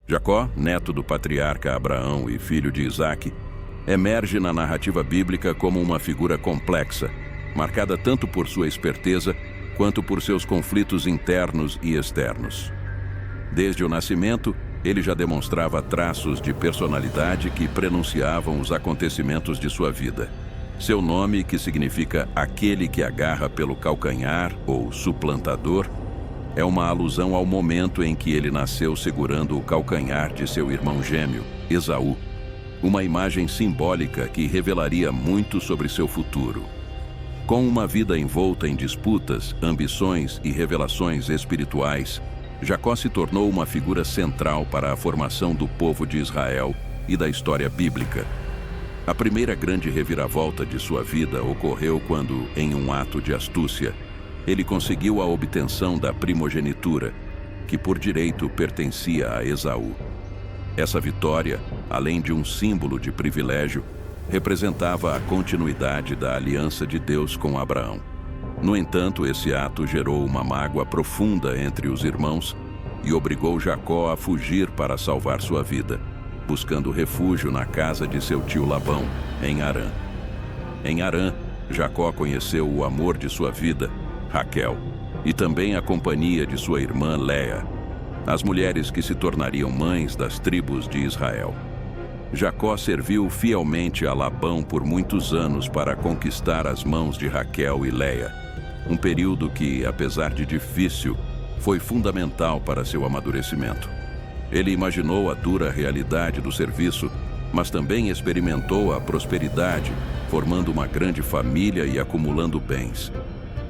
Jacó, neto do patriarca Abraão e filho de Isaque, emerge na narrativa bíblica como uma figura complexa, marcada tanto por sua esperteza quanto por seus conflitos internos e externos. Desde o nascimento, ele já demonstrava traços de personalidade que prenunciavam os acontecimentos de sua vida. Seu nome, que significa aquele que agarra pelo calcanhar ou suplantador, é uma alusão ao momento em que ele nasceu segurando o calcanhar de seu irmão gêmeo, Esaú, uma imagem simbólica que revelaria muito sobre seu futuro. Com uma vida envolta em disputas, ambições e revelações espirituais, Jacó se tornou uma figura central para a formação do povo de Israel e da história bíblica. A primeira grande reviravolta de sua vida ocorreu quando, em um ato de astúcia, ele conseguiu a obtenção da primogenitura, que por direito pertencia a Esaú. Essa vitória, além de um símbolo de privilégio, representava a continuidade da aliança de Deus com Abraão. No entanto, esse ato gerou uma mágoa profunda entre os irmãos e obrigou Jacó a fugir para salvar sua vida, buscando refúgio na casa de seu tio Labão, em Harã. Em Harã, Jacó conheceu o amor de sua vida, Raquel, e também a companhia de sua irmã Léa, as mulheres que se tornariam mães das tribos de Israel. Jacó serviu fielmente a Labão por muitos anos para conquistar as mãos de Raquel e Léa, um período que, apesar de difícil, foi fundamental para seu amadurecimento. Ele imaginou a dura realidade do serviço, mas também experimentou a prosperidade, formando uma grande família e acumulando bens.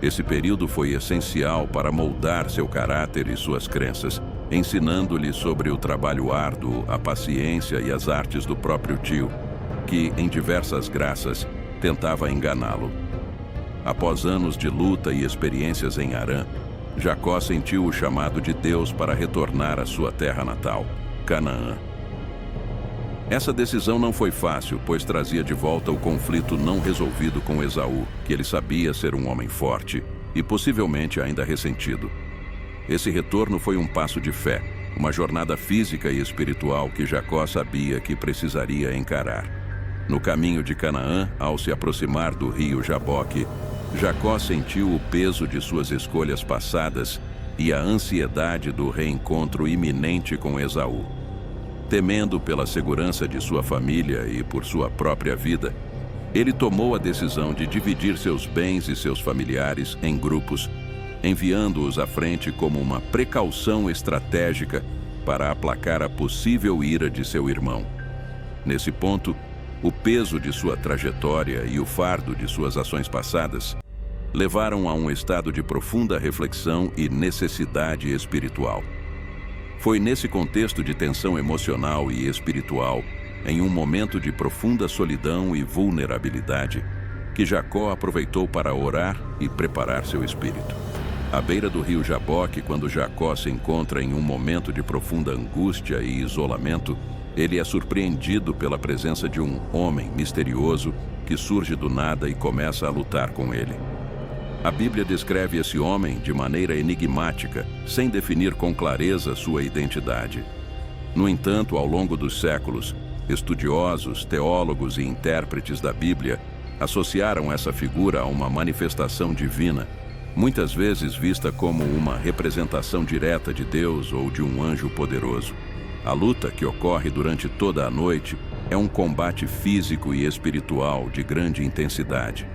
Esse período foi essencial para moldar seu caráter e suas crenças, ensinando-lhe sobre o trabalho árduo, a paciência e as artes do próprio tio, que, em diversas graças, tentava enganá-lo. Após anos de luta e experiências em Harã, Jacó sentiu o chamado de Deus para retornar à sua terra natal, Canaã. Essa decisão não foi fácil, pois trazia de volta o conflito não resolvido com Esaú, que ele sabia ser um homem forte e possivelmente ainda ressentido. Esse retorno foi um passo de fé, uma jornada física e espiritual que Jacó sabia que precisaria encarar. No caminho de Canaã, ao se aproximar do rio Jaboque, Jacó sentiu o peso de suas escolhas passadas e a ansiedade do reencontro iminente com Esaú. Temendo pela segurança de sua família e por sua própria vida, ele tomou a decisão de dividir seus bens e seus familiares em grupos, enviando-os à frente como uma precaução estratégica para aplacar a possível ira de seu irmão. Nesse ponto, o peso de sua trajetória e o fardo de suas ações passadas levaram a um estado de profunda reflexão e necessidade espiritual. Foi nesse contexto de tensão emocional e espiritual, em um momento de profunda solidão e vulnerabilidade, que Jacó aproveitou para orar e preparar seu espírito. À beira do rio Jaboque, quando Jacó se encontra em um momento de profunda angústia e isolamento, ele é surpreendido pela presença de um homem misterioso que surge do nada e começa a lutar com ele. A Bíblia descreve esse homem de maneira enigmática, sem definir com clareza sua identidade. No entanto, ao longo dos séculos, estudiosos, teólogos e intérpretes da Bíblia associaram essa figura a uma manifestação divina, muitas vezes vista como uma representação direta de Deus ou de um anjo poderoso. A luta, que ocorre durante toda a noite, é um combate físico e espiritual de grande intensidade.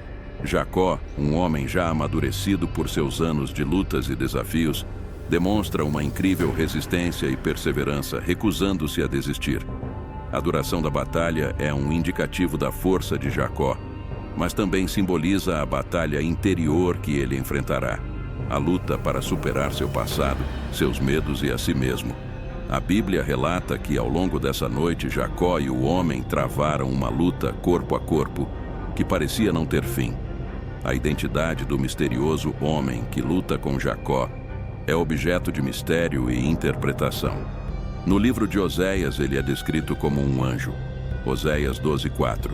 Jacó, um homem já amadurecido por seus anos de lutas e desafios, demonstra uma incrível resistência e perseverança, recusando-se a desistir. A duração da batalha é um indicativo da força de Jacó, mas também simboliza a batalha interior que ele enfrentará, a luta para superar seu passado, seus medos e a si mesmo. A Bíblia relata que ao longo dessa noite Jacó e o homem travaram uma luta corpo a corpo que parecia não ter fim. A identidade do misterioso homem que luta com Jacó é objeto de mistério e interpretação. No livro de Oséias ele é descrito como um anjo, Oséias 12:4,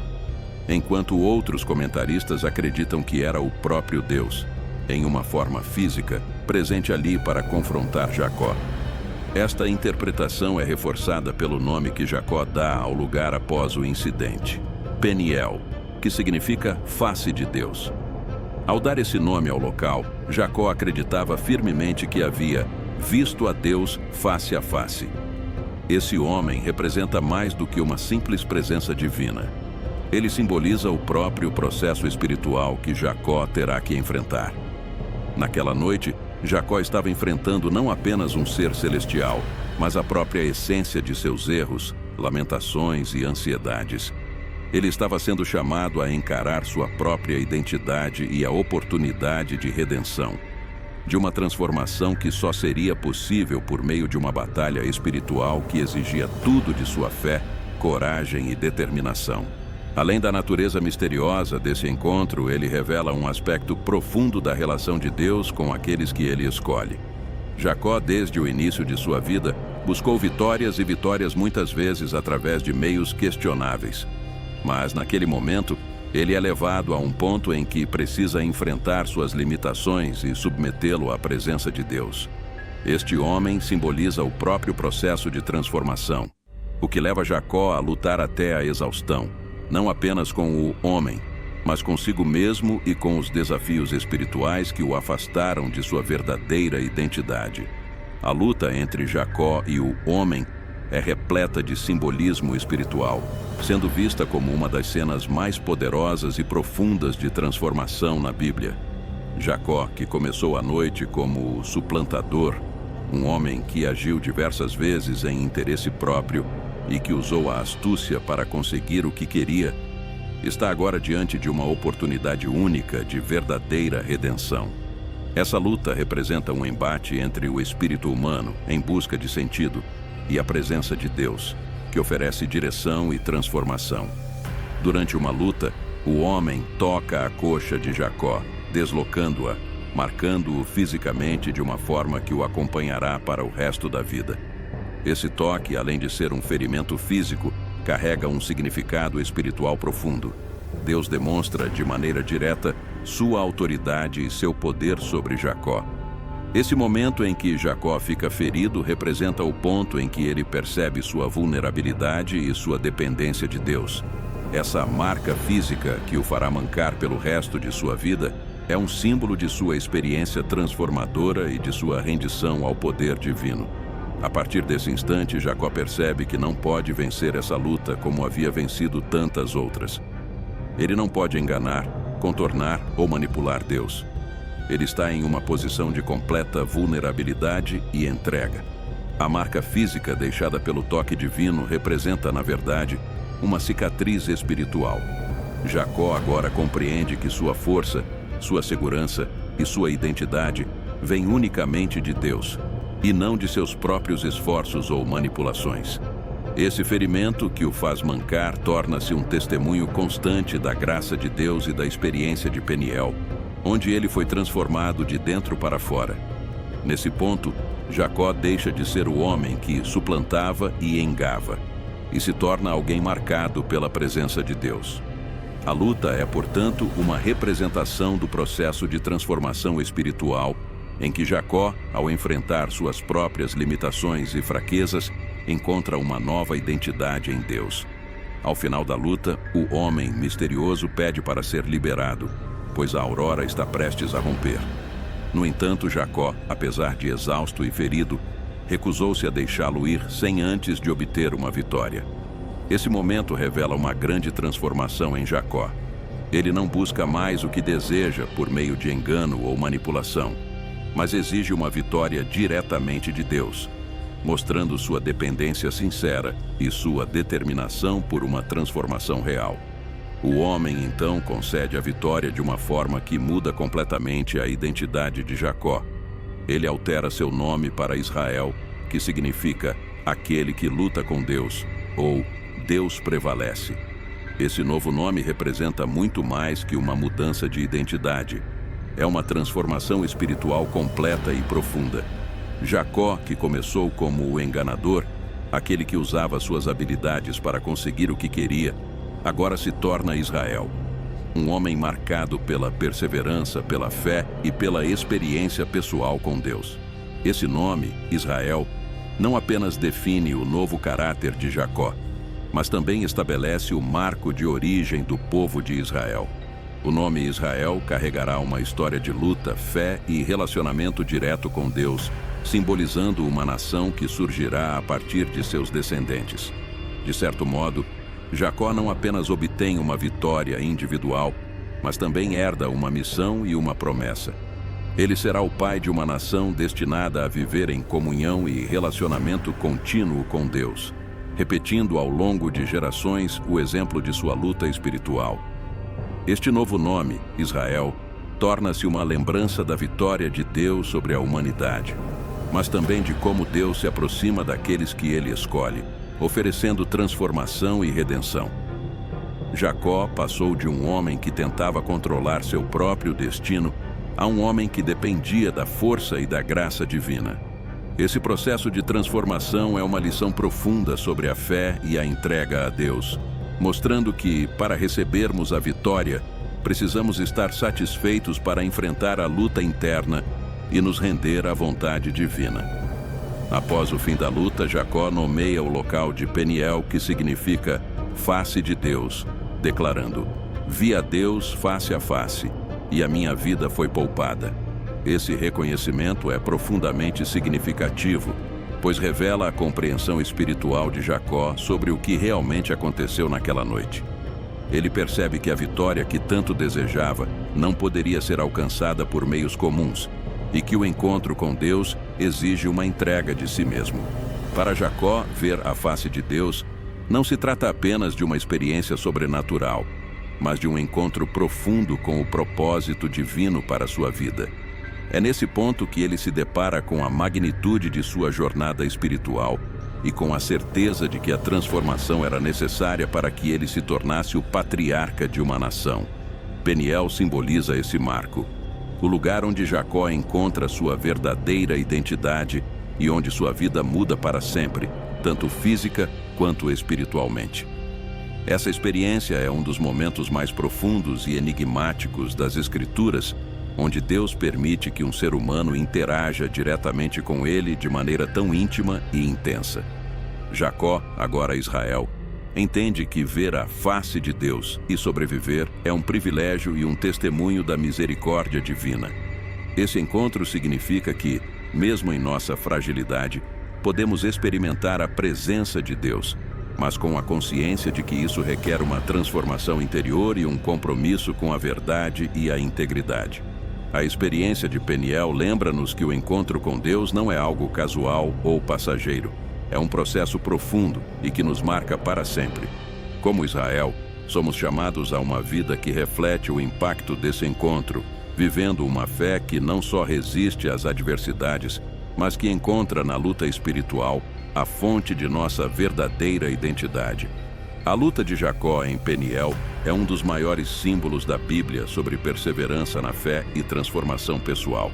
enquanto outros comentaristas acreditam que era o próprio Deus, em uma forma física, presente ali para confrontar Jacó. Esta interpretação é reforçada pelo nome que Jacó dá ao lugar após o incidente: Peniel, que significa face de Deus. Ao dar esse nome ao local, Jacó acreditava firmemente que havia visto a Deus face a face. Esse homem representa mais do que uma simples presença divina. Ele simboliza o próprio processo espiritual que Jacó terá que enfrentar. Naquela noite, Jacó estava enfrentando não apenas um ser celestial, mas a própria essência de seus erros, lamentações e ansiedades. Ele estava sendo chamado a encarar sua própria identidade e a oportunidade de redenção, de uma transformação que só seria possível por meio de uma batalha espiritual que exigia tudo de sua fé, coragem e determinação. Além da natureza misteriosa desse encontro, ele revela um aspecto profundo da relação de Deus com aqueles que ele escolhe. Jacó, desde o início de sua vida, buscou vitórias e vitórias muitas vezes através de meios questionáveis. Mas, naquele momento, ele é levado a um ponto em que precisa enfrentar suas limitações e submetê-lo à presença de Deus. Este homem simboliza o próprio processo de transformação, o que leva Jacó a lutar até a exaustão, não apenas com o homem, mas consigo mesmo e com os desafios espirituais que o afastaram de sua verdadeira identidade. A luta entre Jacó e o homem é repleta de simbolismo espiritual, sendo vista como uma das cenas mais poderosas e profundas de transformação na Bíblia. Jacó, que começou a noite como o suplantador, um homem que agiu diversas vezes em interesse próprio e que usou a astúcia para conseguir o que queria, está agora diante de uma oportunidade única de verdadeira redenção. Essa luta representa um embate entre o espírito humano, em busca de sentido, e a presença de Deus, que oferece direção e transformação. Durante uma luta, o homem toca a coxa de Jacó, deslocando-a, marcando-o fisicamente de uma forma que o acompanhará para o resto da vida. Esse toque, além de ser um ferimento físico, carrega um significado espiritual profundo. Deus demonstra de maneira direta sua autoridade e seu poder sobre Jacó. Esse momento em que Jacó fica ferido representa o ponto em que ele percebe sua vulnerabilidade e sua dependência de Deus. Essa marca física que o fará mancar pelo resto de sua vida é um símbolo de sua experiência transformadora e de sua rendição ao poder divino. A partir desse instante, Jacó percebe que não pode vencer essa luta como havia vencido tantas outras. Ele não pode enganar, contornar ou manipular Deus. Ele está em uma posição de completa vulnerabilidade e entrega. A marca física deixada pelo toque divino representa, na verdade, uma cicatriz espiritual. Jacó agora compreende que sua força, sua segurança e sua identidade vêm unicamente de Deus, e não de seus próprios esforços ou manipulações. Esse ferimento que o faz mancar torna-se um testemunho constante da graça de Deus e da experiência de Peniel, onde ele foi transformado de dentro para fora. Nesse ponto, Jacó deixa de ser o homem que suplantava e engava, e se torna alguém marcado pela presença de Deus. A luta é, portanto, uma representação do processo de transformação espiritual, em que Jacó, ao enfrentar suas próprias limitações e fraquezas, encontra uma nova identidade em Deus. Ao final da luta, o homem misterioso pede para ser liberado, pois a aurora está prestes a romper. No entanto, Jacó, apesar de exausto e ferido, recusou-se a deixá-lo ir sem antes de obter uma vitória. Esse momento revela uma grande transformação em Jacó. Ele não busca mais o que deseja por meio de engano ou manipulação, mas exige uma vitória diretamente de Deus, mostrando sua dependência sincera e sua determinação por uma transformação real. O homem, então, concede a vitória de uma forma que muda completamente a identidade de Jacó. Ele altera seu nome para Israel, que significa aquele que luta com Deus, ou Deus prevalece. Esse novo nome representa muito mais que uma mudança de identidade. É uma transformação espiritual completa e profunda. Jacó, que começou como o enganador, aquele que usava suas habilidades para conseguir o que queria, agora se torna Israel, um homem marcado pela perseverança, pela fé e pela experiência pessoal com Deus. Esse nome, Israel, não apenas define o novo caráter de Jacó, mas também estabelece o marco de origem do povo de Israel. O nome Israel carregará uma história de luta, fé e relacionamento direto com Deus, simbolizando uma nação que surgirá a partir de seus descendentes. De certo modo, Jacó não apenas obtém uma vitória individual, mas também herda uma missão e uma promessa. Ele será o pai de uma nação destinada a viver em comunhão e relacionamento contínuo com Deus, repetindo ao longo de gerações o exemplo de sua luta espiritual. Este novo nome, Israel, torna-se uma lembrança da vitória de Deus sobre a humanidade, mas também de como Deus se aproxima daqueles que Ele escolhe, oferecendo transformação e redenção. Jacó passou de um homem que tentava controlar seu próprio destino a um homem que dependia da força e da graça divina. Esse processo de transformação é uma lição profunda sobre a fé e a entrega a Deus, mostrando que, para recebermos a vitória, precisamos estar satisfeitos para enfrentar a luta interna e nos render à vontade divina. Após o fim da luta, Jacó nomeia o local de Peniel, que significa face de Deus, declarando: vi a Deus face a face, e a minha vida foi poupada. Esse reconhecimento é profundamente significativo, pois revela a compreensão espiritual de Jacó sobre o que realmente aconteceu naquela noite. Ele percebe que a vitória que tanto desejava não poderia ser alcançada por meios comuns, e que o encontro com Deus exige uma entrega de si mesmo. Para Jacó, ver a face de Deus não se trata apenas de uma experiência sobrenatural, mas de um encontro profundo com o propósito divino para sua vida. É nesse ponto que ele se depara com a magnitude de sua jornada espiritual e com a certeza de que a transformação era necessária para que ele se tornasse o patriarca de uma nação. Peniel simboliza esse marco, o lugar onde Jacó encontra sua verdadeira identidade e onde sua vida muda para sempre, tanto física quanto espiritualmente. Essa experiência é um dos momentos mais profundos e enigmáticos das Escrituras, onde Deus permite que um ser humano interaja diretamente com Ele de maneira tão íntima e intensa. Jacó, agora Israel, entende que ver a face de Deus e sobreviver é um privilégio e um testemunho da misericórdia divina. Esse encontro significa que, mesmo em nossa fragilidade, podemos experimentar a presença de Deus, mas com a consciência de que isso requer uma transformação interior e um compromisso com a verdade e a integridade. A experiência de Peniel lembra-nos que o encontro com Deus não é algo casual ou passageiro. É um processo profundo e que nos marca para sempre. Como Israel, somos chamados a uma vida que reflete o impacto desse encontro, vivendo uma fé que não só resiste às adversidades, mas que encontra na luta espiritual a fonte de nossa verdadeira identidade. A luta de Jacó em Peniel é um dos maiores símbolos da Bíblia sobre perseverança na fé e transformação pessoal.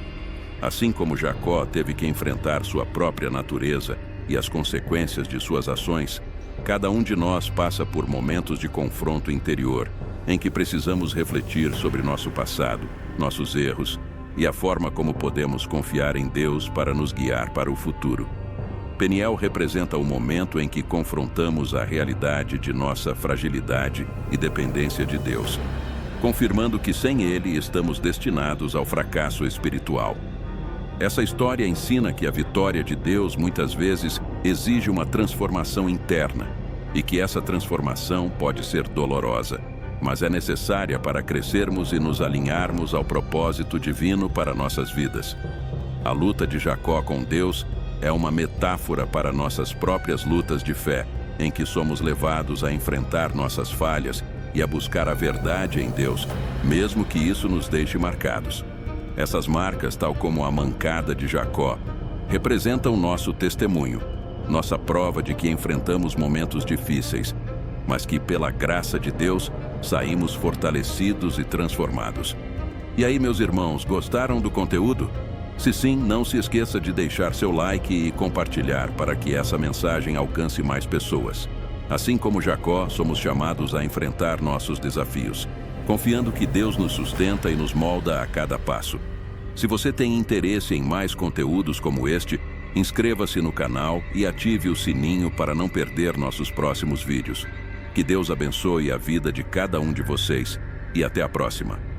Assim como Jacó teve que enfrentar sua própria natureza e as consequências de suas ações, cada um de nós passa por momentos de confronto interior, em que precisamos refletir sobre nosso passado, nossos erros e a forma como podemos confiar em Deus para nos guiar para o futuro. Peniel representa o momento em que confrontamos a realidade de nossa fragilidade e dependência de Deus, confirmando que sem Ele estamos destinados ao fracasso espiritual. Essa história ensina que a vitória de Deus muitas vezes exige uma transformação interna e que essa transformação pode ser dolorosa, mas é necessária para crescermos e nos alinharmos ao propósito divino para nossas vidas. A luta de Jacó com Deus é uma metáfora para nossas próprias lutas de fé, em que somos levados a enfrentar nossas falhas e a buscar a verdade em Deus, mesmo que isso nos deixe marcados. Essas marcas, tal como a mancada de Jacó, representam nosso testemunho, nossa prova de que enfrentamos momentos difíceis, mas que, pela graça de Deus, saímos fortalecidos e transformados. E aí, meus irmãos, gostaram do conteúdo? Se sim, não se esqueça de deixar seu like e compartilhar para que essa mensagem alcance mais pessoas. Assim como Jacó, somos chamados a enfrentar nossos desafios, confiando que Deus nos sustenta e nos molda a cada passo. Se você tem interesse em mais conteúdos como este, Inscreva-se no canal e ative o sininho para não perder nossos próximos vídeos. Que Deus abençoe a vida de cada um de vocês e até a próxima.